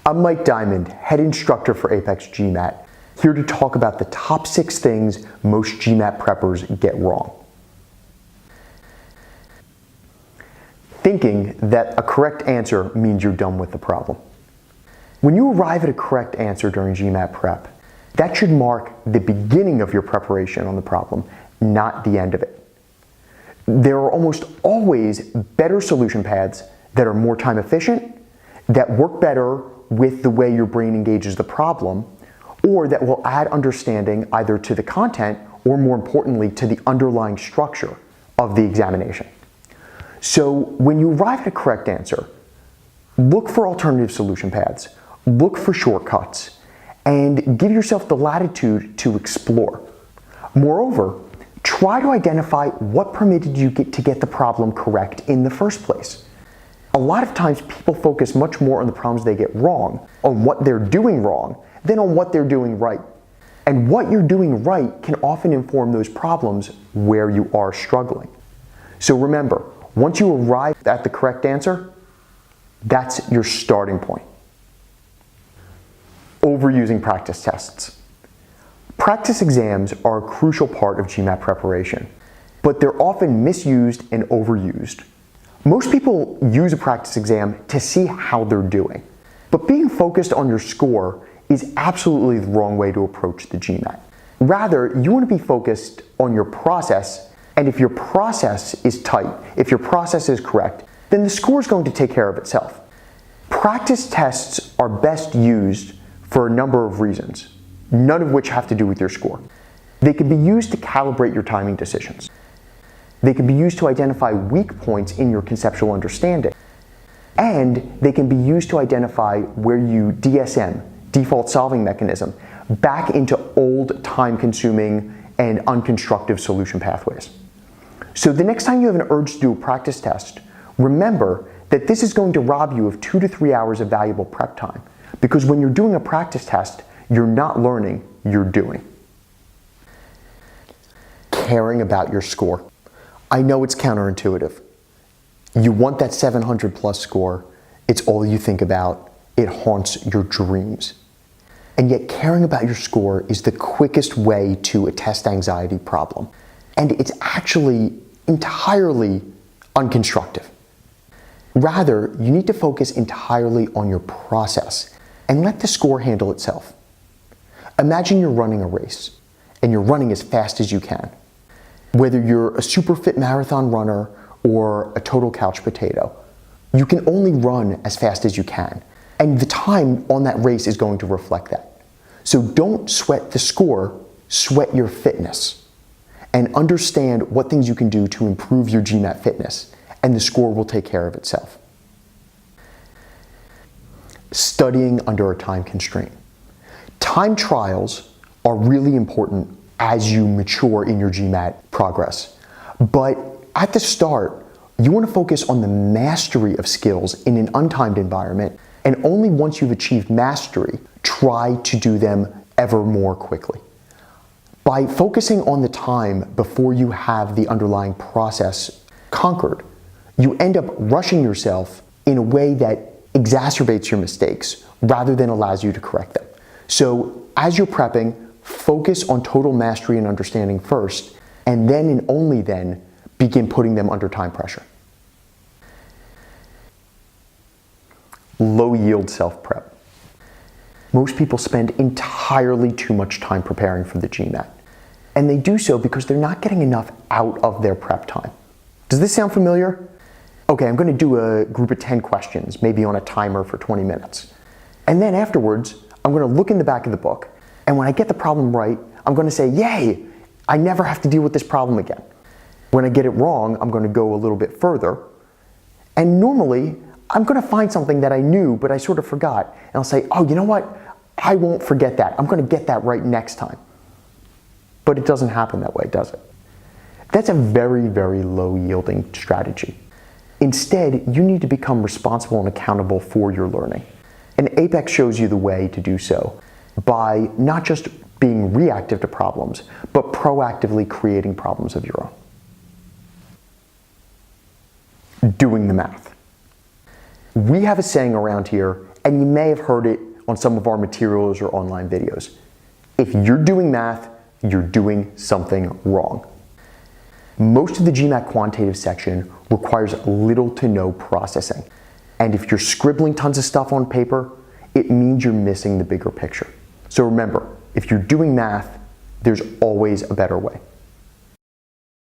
I'm Mike Diamond, head instructor for Apex GMAT, here to talk about the top 6 things most GMAT preppers get wrong. Thinking that a correct answer means you're done with the problem. When you arrive at a correct answer during GMAT prep, that should mark the beginning of your preparation on the problem, not the end of it. There are almost always better solution paths that are more time efficient, that work better with the way your brain engages the problem, or that will add understanding either to the content or, more importantly, to the underlying structure of the examination. So when you arrive at a correct answer, look for alternative solution paths, look for shortcuts, and give yourself the latitude to explore. Moreover, try to identify what permitted you to get the problem correct in the first place. A lot of times people focus much more on the problems they get wrong, on what they're doing wrong, than on what they're doing right. And what you're doing right can often inform those problems where you are struggling. So remember, once you arrive at the correct answer, that's your starting point. Overusing practice tests. Practice exams are a crucial part of GMAT preparation, but they're often misused and overused. Most people use a practice exam to see how they're doing, but being focused on your score is absolutely the wrong way to approach the GMAT. Rather, you want to be focused on your process, and if your process is tight, if your process is correct, then the score is going to take care of itself. Practice tests are best used for a number of reasons, none of which have to do with your score. They can be used to calibrate your timing decisions. They can be used to identify weak points in your conceptual understanding. And they can be used to identify where you DSM, default solving mechanism, back into old time-consuming and unconstructive solution pathways. So the next time you have an urge to do a practice test, remember that this is going to rob you of 2 to 3 hours of valuable prep time, because when you're doing a practice test, you're not learning, you're doing. Caring about your score. I know it's counterintuitive. You want that 700 plus score, it's all you think about, it haunts your dreams. And yet caring about your score is the quickest way to a test anxiety problem. And it's actually entirely unconstructive. Rather, you need to focus entirely on your process and let the score handle itself. Imagine you're running a race and you're running as fast as you can. Whether you're a super fit marathon runner or a total couch potato, you can only run as fast as you can. And the time on that race is going to reflect that. So don't sweat the score, sweat your fitness. And understand what things you can do to improve your GMAT fitness, and the score will take care of itself. Studying under a time constraint. Time trials are really important as you mature in your GMAT progress. But at the start, you want to focus on the mastery of skills in an untimed environment, and only once you've achieved mastery, try to do them ever more quickly. By focusing on the time before you have the underlying process conquered, you end up rushing yourself in a way that exacerbates your mistakes rather than allows you to correct them. So as you're prepping, focus on total mastery and understanding first, and then and only then begin putting them under time pressure. Low yield self-prep. Most people spend entirely too much time preparing for the GMAT, and they do so because they're not getting enough out of their prep time. Does this sound familiar? Okay, I'm going to do a group of 10 questions, maybe on a timer for 20 minutes. And then afterwards, I'm going to look in the back of the book, and when I get the problem right, I'm going to say, yay, I never have to deal with this problem again. When I get it wrong, I'm going to go a little bit further, and normally, I'm going to find something that I knew, but I sort of forgot, and I'll say, oh, you know what? I won't forget that. I'm going to get that right next time. But it doesn't happen that way, does it? That's a very, very low yielding strategy. Instead, you need to become responsible and accountable for your learning. And Apex shows you the way to do so by not just being reactive to problems, but proactively creating problems of your own. Doing the math. We have a saying around here, and you may have heard it on some of our materials or online videos. If you're doing math, you're doing something wrong. Most of the GMAT quantitative section requires little to no processing. And if you're scribbling tons of stuff on paper, it means you're missing the bigger picture. So remember, if you're doing math, there's always a better way.